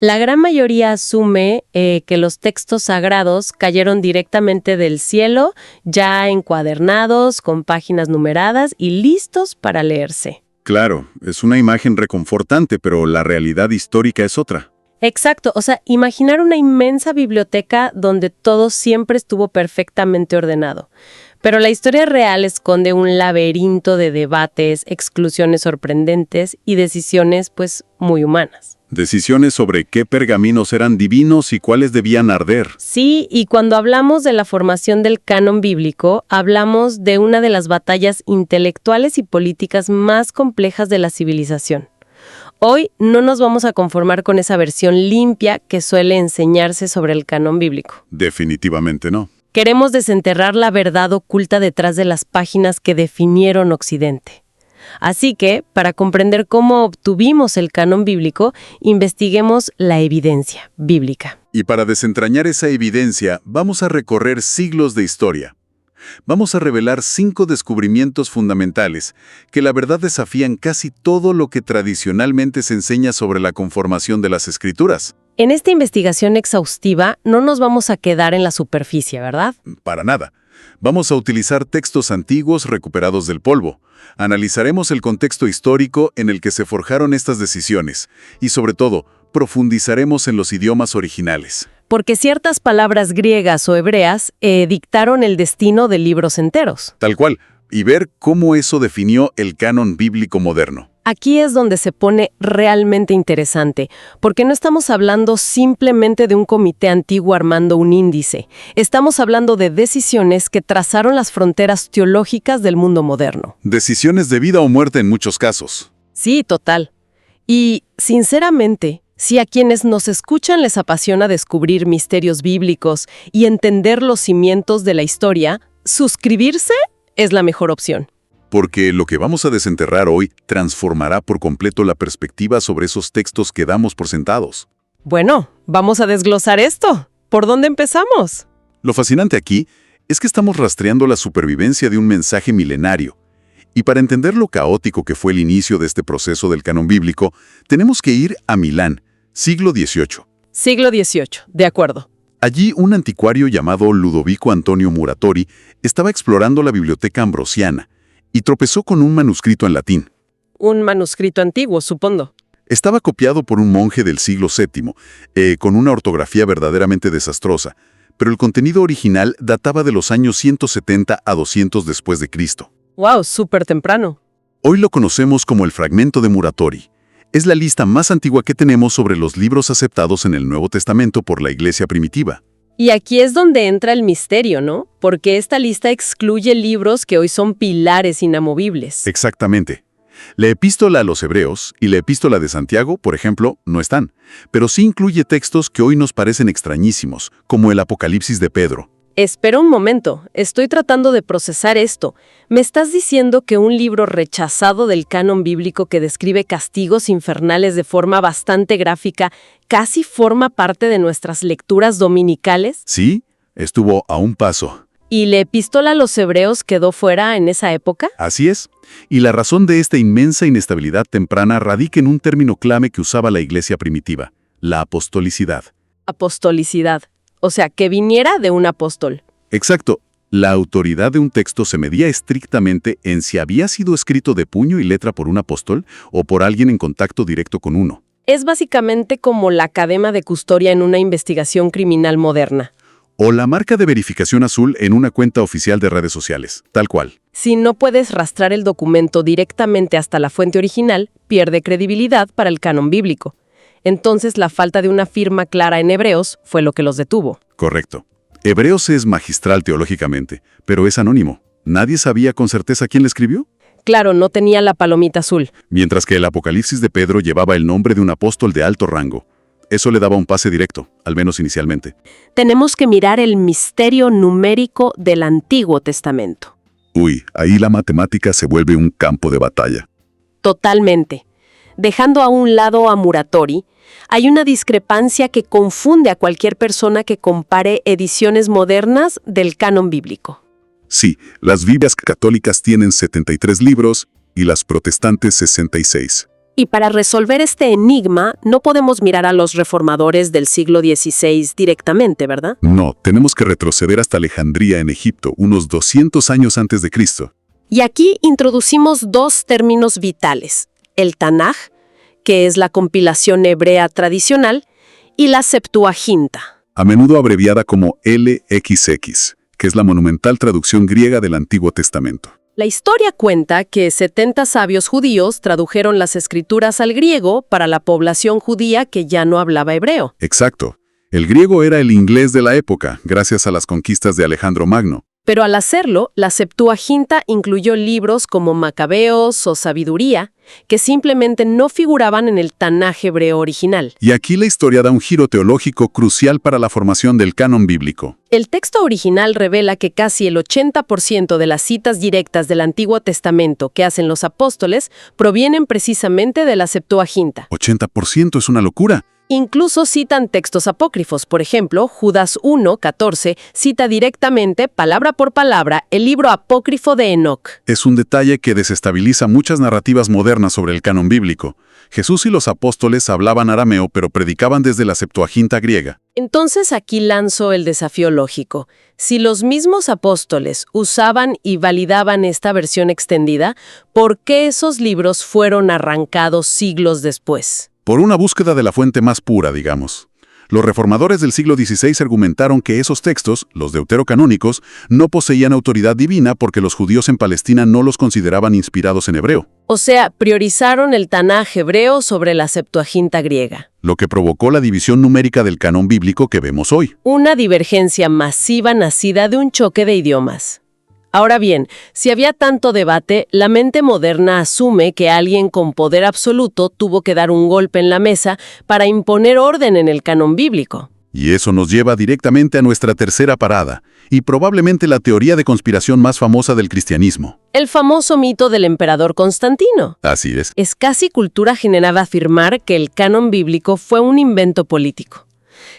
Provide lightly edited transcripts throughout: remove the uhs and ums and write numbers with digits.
La gran mayoría asume que los textos sagrados cayeron directamente del cielo, ya encuadernados, con páginas numeradas y listos para leerse. Claro, es una imagen reconfortante, pero la realidad histórica es otra. Exacto, o sea, imaginar una inmensa biblioteca donde todo siempre estuvo perfectamente ordenado. Pero la historia real esconde un laberinto de debates, exclusiones sorprendentes y decisiones, pues, muy humanas. Decisiones sobre qué pergaminos eran divinos y cuáles debían arder. Sí, y cuando hablamos de la formación del canon bíblico, hablamos de una de las batallas intelectuales y políticas más complejas de la civilización. Hoy no nos vamos a conformar con esa versión limpia que suele enseñarse sobre el canon bíblico. Definitivamente no. Queremos desenterrar la verdad oculta detrás de las páginas que definieron Occidente. Así que, para comprender cómo obtuvimos el canon bíblico, investiguemos la evidencia bíblica. Y para desentrañar esa evidencia, vamos a recorrer siglos de historia. Vamos a revelar 5 descubrimientos fundamentales que la verdad desafían casi todo lo que tradicionalmente se enseña sobre la conformación de las Escrituras. En esta investigación exhaustiva no nos vamos a quedar en la superficie, ¿verdad? Para nada. Vamos a utilizar textos antiguos recuperados del polvo. Analizaremos el contexto histórico en el que se forjaron estas decisiones y, sobre todo, profundizaremos en los idiomas originales. Porque ciertas palabras griegas o hebreas dictaron el destino de libros enteros. Tal cual, y ver cómo eso definió el canon bíblico moderno. Aquí es donde se pone realmente interesante, porque no estamos hablando simplemente de un comité antiguo armando un índice. Estamos hablando de decisiones que trazaron las fronteras teológicas del mundo moderno. Decisiones de vida o muerte en muchos casos. Sí, total. Y, sinceramente, si a quienes nos escuchan les apasiona descubrir misterios bíblicos y entender los cimientos de la historia, suscribirse es la mejor opción. Porque lo que vamos a desenterrar hoy transformará por completo la perspectiva sobre esos textos que damos por sentados. Bueno, vamos a desglosar esto. ¿Por dónde empezamos? Lo fascinante aquí es que estamos rastreando la supervivencia de un mensaje milenario. Y para entender lo caótico que fue el inicio de este proceso del canon bíblico, tenemos que ir a Milán, siglo XVIII. Siglo XVIII, de acuerdo. Allí un anticuario llamado Ludovico Antonio Muratori estaba explorando la biblioteca ambrosiana y tropezó con un manuscrito en latín. Un manuscrito antiguo, supongo. Estaba copiado por un monje del siglo VII, con una ortografía verdaderamente desastrosa, pero el contenido original databa de los años 170 a 200 después de Cristo. ¡Wow! Súper temprano. Hoy lo conocemos como el fragmento de Muratori. Es la lista más antigua que tenemos sobre los libros aceptados en el Nuevo Testamento por la Iglesia primitiva. Y aquí es donde entra el misterio, ¿no? Porque esta lista excluye libros que hoy son pilares inamovibles. Exactamente. La epístola a los Hebreos y la epístola de Santiago, por ejemplo, no están, pero sí incluye textos que hoy nos parecen extrañísimos, como el Apocalipsis de Pedro. Espera un momento, estoy tratando de procesar esto. ¿Me estás diciendo que un libro rechazado del canon bíblico que describe castigos infernales de forma bastante gráfica casi forma parte de nuestras lecturas dominicales? Sí, estuvo a un paso. ¿Y la epístola a los Hebreos quedó fuera en esa época? Así es. Y la razón de esta inmensa inestabilidad temprana radica en un término clave que usaba la Iglesia primitiva: la apostolicidad. Apostolicidad. O sea, que viniera de un apóstol. Exacto. La autoridad de un texto se medía estrictamente en si había sido escrito de puño y letra por un apóstol o por alguien en contacto directo con uno. Es básicamente como la cadena de custodia en una investigación criminal moderna. O la marca de verificación azul en una cuenta oficial de redes sociales, tal cual. Si no puedes rastrear el documento directamente hasta la fuente original, pierde credibilidad para el canon bíblico. Entonces, la falta de una firma clara en Hebreos fue lo que los detuvo. Correcto. Hebreos es magistral teológicamente, pero es anónimo. ¿Nadie sabía con certeza quién le escribió? Claro, no tenía la palomita azul. Mientras que el Apocalipsis de Pedro llevaba el nombre de un apóstol de alto rango. Eso le daba un pase directo, al menos inicialmente. Tenemos que mirar el misterio numérico del Antiguo Testamento. Uy, ahí la matemática se vuelve un campo de batalla. Totalmente. Dejando a un lado a Muratori, hay una discrepancia que confunde a cualquier persona que compare ediciones modernas del canon bíblico. Sí, las Biblias católicas tienen 73 libros y las protestantes 66. Y para resolver este enigma, no podemos mirar a los reformadores del siglo XVI directamente, ¿verdad? No, tenemos que retroceder hasta Alejandría en Egipto, unos 200 años antes de Cristo. Y aquí introducimos dos términos vitales: el Tanaj, que es la compilación hebrea tradicional, y la Septuaginta, A menudo abreviada como LXX, que es la monumental traducción griega del Antiguo Testamento. La historia cuenta que 70 sabios judíos tradujeron las escrituras al griego para la población judía que ya no hablaba hebreo. Exacto. El griego era el inglés de la época, gracias a las conquistas de Alejandro Magno. Pero al hacerlo, la Septuaginta incluyó libros como Macabeos o Sabiduría, que simplemente no figuraban en el Tanaj hebreo original. Y aquí la historia da un giro teológico crucial para la formación del canon bíblico. El texto original revela que casi el 80% de las citas directas del Antiguo Testamento que hacen los apóstoles provienen precisamente de la Septuaginta. 80% es una locura. Incluso citan textos apócrifos. Por ejemplo, Judas 1:14 cita directamente, palabra por palabra, el libro apócrifo de Enoc. Es un detalle que desestabiliza muchas narrativas modernas sobre el canon bíblico. Jesús y los apóstoles hablaban arameo, pero predicaban desde la Septuaginta griega. Entonces aquí lanzo el desafío lógico. Si los mismos apóstoles usaban y validaban esta versión extendida, ¿por qué esos libros fueron arrancados siglos después? Por una búsqueda de la fuente más pura, digamos. Los reformadores del siglo XVI argumentaron que esos textos, los deuterocanónicos, no poseían autoridad divina porque los judíos en Palestina no los consideraban inspirados en hebreo. O sea, priorizaron el Tanaj hebreo sobre la Septuaginta griega. Lo que provocó la división numérica del canon bíblico que vemos hoy. Una divergencia masiva nacida de un choque de idiomas. Ahora bien, si había tanto debate, la mente moderna asume que alguien con poder absoluto tuvo que dar un golpe en la mesa para imponer orden en el canon bíblico. Y eso nos lleva directamente a nuestra tercera parada, y probablemente la teoría de conspiración más famosa del cristianismo. El famoso mito del emperador Constantino. Así es. Es casi cultura general afirmar que el canon bíblico fue un invento político,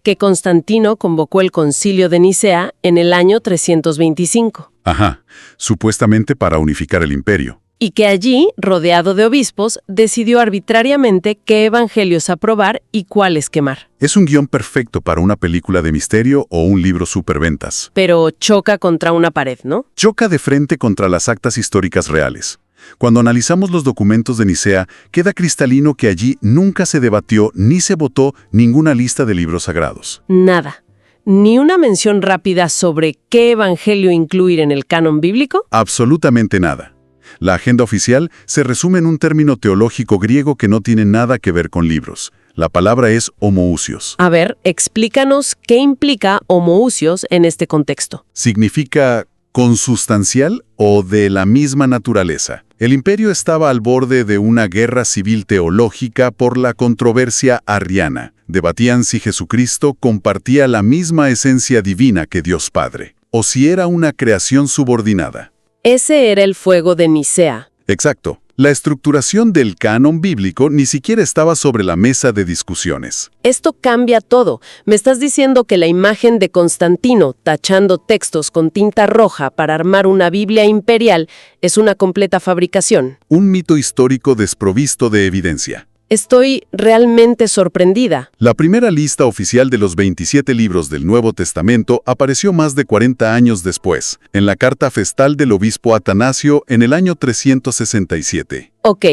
que Constantino convocó el Concilio de Nicea en el año 325. Ajá, supuestamente para unificar el imperio. Y que allí, rodeado de obispos, decidió arbitrariamente qué evangelios aprobar y cuáles quemar. Es un guión perfecto para una película de misterio o un libro superventas. Pero choca contra una pared, ¿no? Choca de frente contra las actas históricas reales. Cuando analizamos los documentos de Nicea, queda cristalino que allí nunca se debatió ni se votó ninguna lista de libros sagrados. Nada. ¿Ni una mención rápida sobre qué evangelio incluir en el canon bíblico? Absolutamente nada. La agenda oficial se resume en un término teológico griego que no tiene nada que ver con libros. La palabra es homoousios. A ver, explícanos qué implica homoousios en este contexto. Significa consustancial o de la misma naturaleza. El imperio estaba al borde de una guerra civil teológica por la controversia arriana. Debatían si Jesucristo compartía la misma esencia divina que Dios Padre, o si era una creación subordinada. Ese era el fuego de Nicea. Exacto. La estructuración del canon bíblico ni siquiera estaba sobre la mesa de discusiones. Esto cambia todo. Me estás diciendo que la imagen de Constantino tachando textos con tinta roja para armar una Biblia imperial es una completa fabricación. Un mito histórico desprovisto de evidencia. Estoy realmente sorprendida. La primera lista oficial de los 27 libros del Nuevo Testamento apareció más de 40 años después, en la carta festal del obispo Atanasio en el año 367. Ok,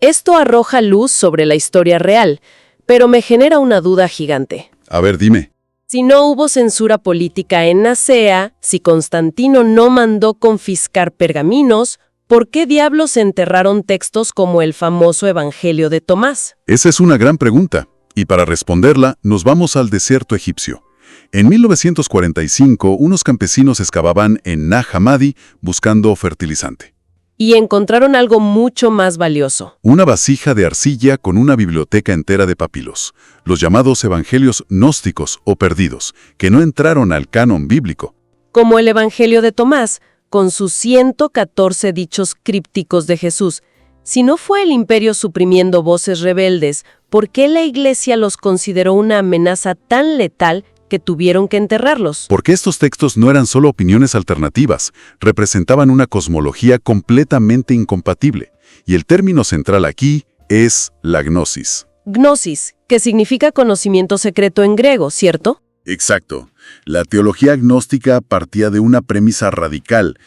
esto arroja luz sobre la historia real, pero me genera una duda gigante. A ver, dime. Si no hubo censura política en Nicea, si Constantino no mandó confiscar pergaminos, ¿por qué diablos enterraron textos como el famoso Evangelio de Tomás? Esa es una gran pregunta, y para responderla nos vamos al desierto egipcio. En 1945, unos campesinos excavaban en Nag Hammadi buscando fertilizante. Y encontraron algo mucho más valioso. Una vasija de arcilla con una biblioteca entera de papilos, los llamados evangelios gnósticos o perdidos, que no entraron al canon bíblico. Como el Evangelio de Tomás, con sus 114 dichos crípticos de Jesús. Si no fue el imperio suprimiendo voces rebeldes, ¿por qué la Iglesia los consideró una amenaza tan letal que tuvieron que enterrarlos? Porque estos textos no eran solo opiniones alternativas, representaban una cosmología completamente incompatible. Y el término central aquí es la gnosis. Gnosis, que significa conocimiento secreto en griego, ¿cierto? Exacto. La teología gnóstica partía de una premisa radical.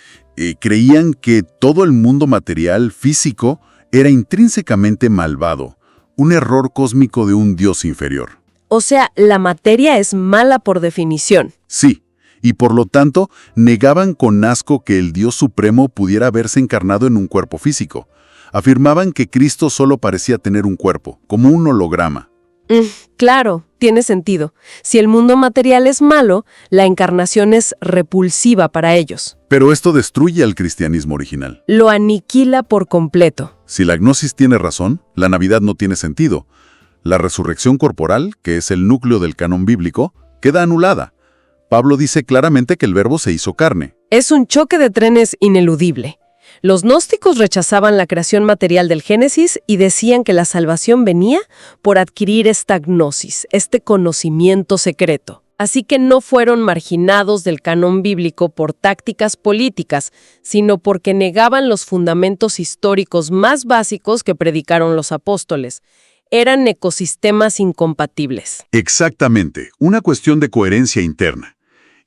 Creían que todo el mundo material, físico, era intrínsecamente malvado, un error cósmico de un Dios inferior. O sea, la materia es mala por definición. Sí, y por lo tanto negaban con asco que el Dios Supremo pudiera haberse encarnado en un cuerpo físico. Afirmaban que Cristo solo parecía tener un cuerpo, como un holograma. Claro, tiene sentido. Si el mundo material es malo, la encarnación es repulsiva para ellos. Pero esto destruye al cristianismo original. Lo aniquila por completo. Si la gnosis tiene razón, la Navidad no tiene sentido. La resurrección corporal, que es el núcleo del canon bíblico, queda anulada. Pablo dice claramente que el Verbo se hizo carne. Es un choque de trenes ineludible. Los gnósticos rechazaban la creación material del Génesis y decían que la salvación venía por adquirir esta gnosis, este conocimiento secreto. Así que no fueron marginados del canon bíblico por tácticas políticas, sino porque negaban los fundamentos históricos más básicos que predicaron los apóstoles. Eran ecosistemas incompatibles. Exactamente, una cuestión de coherencia interna.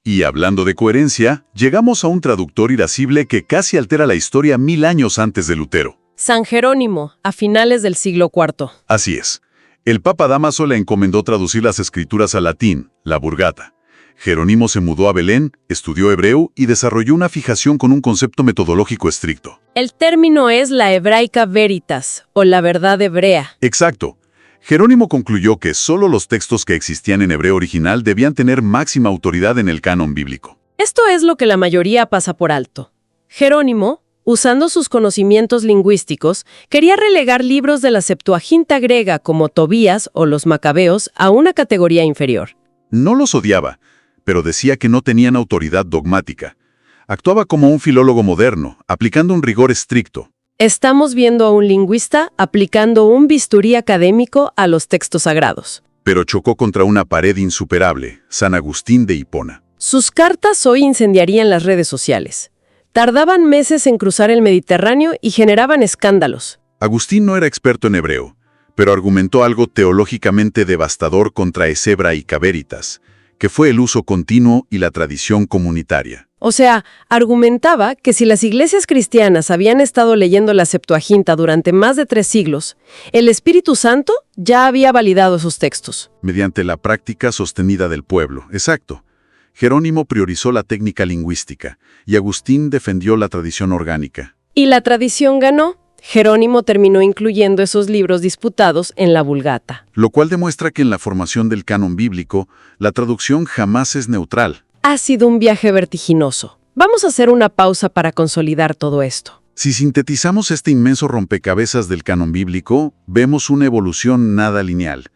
Y hablando de coherencia, llegamos a un traductor irascible que casi altera la historia 1000 años antes de Lutero. San Jerónimo, a finales del siglo IV. Así es. El Papa Dámaso le encomendó traducir las escrituras al latín, la Vulgata. Jerónimo se mudó a Belén, estudió hebreo y desarrolló una fijación con un concepto metodológico estricto. El término es la hebraica veritas, o la verdad hebrea. Exacto. Jerónimo concluyó que solo los textos que existían en hebreo original debían tener máxima autoridad en el canon bíblico. Esto es lo que la mayoría pasa por alto. Jerónimo, usando sus conocimientos lingüísticos, quería relegar libros de la Septuaginta griega como Tobías o los Macabeos a una categoría inferior. No los odiaba, pero decía que no tenían autoridad dogmática. Actuaba como un filólogo moderno, aplicando un rigor estricto. Estamos viendo a un lingüista aplicando un bisturí académico a los textos sagrados. Pero chocó contra una pared insuperable, San Agustín de Hipona. Sus cartas hoy incendiarían las redes sociales. Tardaban meses en cruzar el Mediterráneo y generaban escándalos. Agustín no era experto en hebreo, pero argumentó algo teológicamente devastador contra Esebra y Cabéritas, que fue el uso continuo y la tradición comunitaria. O sea, argumentaba que si las iglesias cristianas habían estado leyendo la Septuaginta durante más de 3 siglos, el Espíritu Santo ya había validado esos textos. Mediante la práctica sostenida del pueblo, exacto. Jerónimo priorizó la técnica lingüística y Agustín defendió la tradición orgánica. Y la tradición ganó. Jerónimo terminó incluyendo esos libros disputados en la Vulgata. Lo cual demuestra que en la formación del canon bíblico, la traducción jamás es neutral. Ha sido un viaje vertiginoso. Vamos a hacer una pausa para consolidar todo esto. Si sintetizamos este inmenso rompecabezas del canon bíblico, vemos una evolución nada lineal.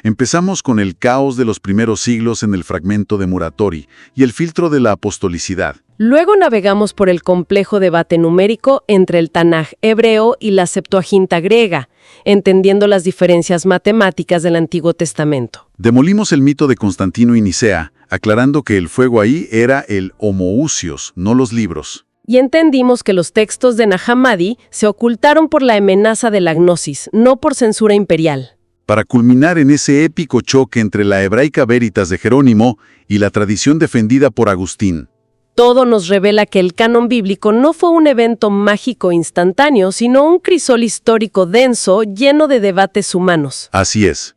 Empezamos con el caos de los primeros siglos en el fragmento de Muratori y el filtro de la apostolicidad. Luego navegamos por el complejo debate numérico entre el Tanaj hebreo y la Septuaginta griega, entendiendo las diferencias matemáticas del Antiguo Testamento. Demolimos el mito de Constantino y Nicea, aclarando que el fuego ahí era el homoousios, no los libros. Y entendimos que los textos de Nag Hammadi se ocultaron por la amenaza de la gnosis, no por censura imperial. Para culminar en ese épico choque entre la hebraica veritas de Jerónimo y la tradición defendida por Agustín. Todo nos revela que el canon bíblico no fue un evento mágico instantáneo, sino un crisol histórico denso, lleno de debates humanos. Así es.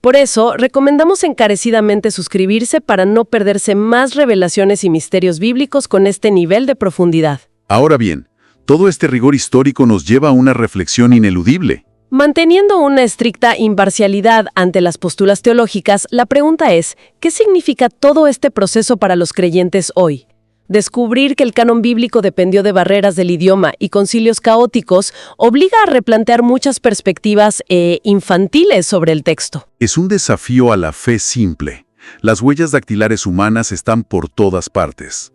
Por eso, recomendamos encarecidamente suscribirse para no perderse más revelaciones y misterios bíblicos con este nivel de profundidad. Ahora bien, todo este rigor histórico nos lleva a una reflexión ineludible. Manteniendo una estricta imparcialidad ante las posturas teológicas, la pregunta es, ¿qué significa todo este proceso para los creyentes hoy? Descubrir que el canon bíblico dependió de barreras del idioma y concilios caóticos obliga a replantear muchas perspectivas infantiles sobre el texto. Es un desafío a la fe simple. Las huellas dactilares humanas están por todas partes.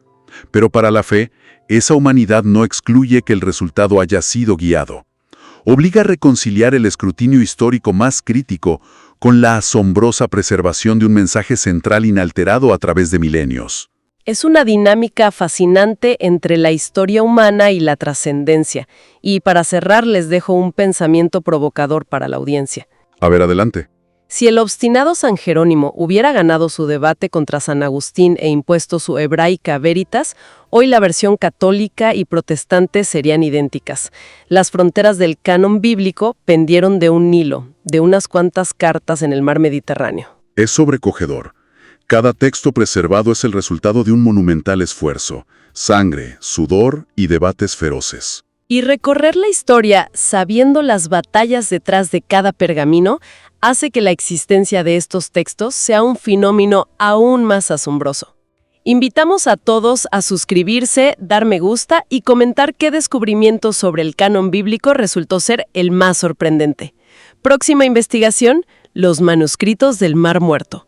Pero para la fe, esa humanidad no excluye que el resultado haya sido guiado. Obliga a reconciliar el escrutinio histórico más crítico con la asombrosa preservación de un mensaje central inalterado a través de milenios. Es una dinámica fascinante entre la historia humana y la trascendencia. Y para cerrar les dejo un pensamiento provocador para la audiencia. A ver, adelante. Si el obstinado San Jerónimo hubiera ganado su debate contra San Agustín e impuesto su Hebraica Veritas, hoy la versión católica y protestante serían idénticas. Las fronteras del canon bíblico pendieron de un hilo, de unas cuantas cartas en el mar Mediterráneo. Es sobrecogedor. Cada texto preservado es el resultado de un monumental esfuerzo, sangre, sudor y debates feroces. Y recorrer la historia sabiendo las batallas detrás de cada pergamino hace que la existencia de estos textos sea un fenómeno aún más asombroso. Invitamos a todos a suscribirse, dar me gusta y comentar qué descubrimiento sobre el canon bíblico resultó ser el más sorprendente. Próxima investigación, los manuscritos del Mar Muerto.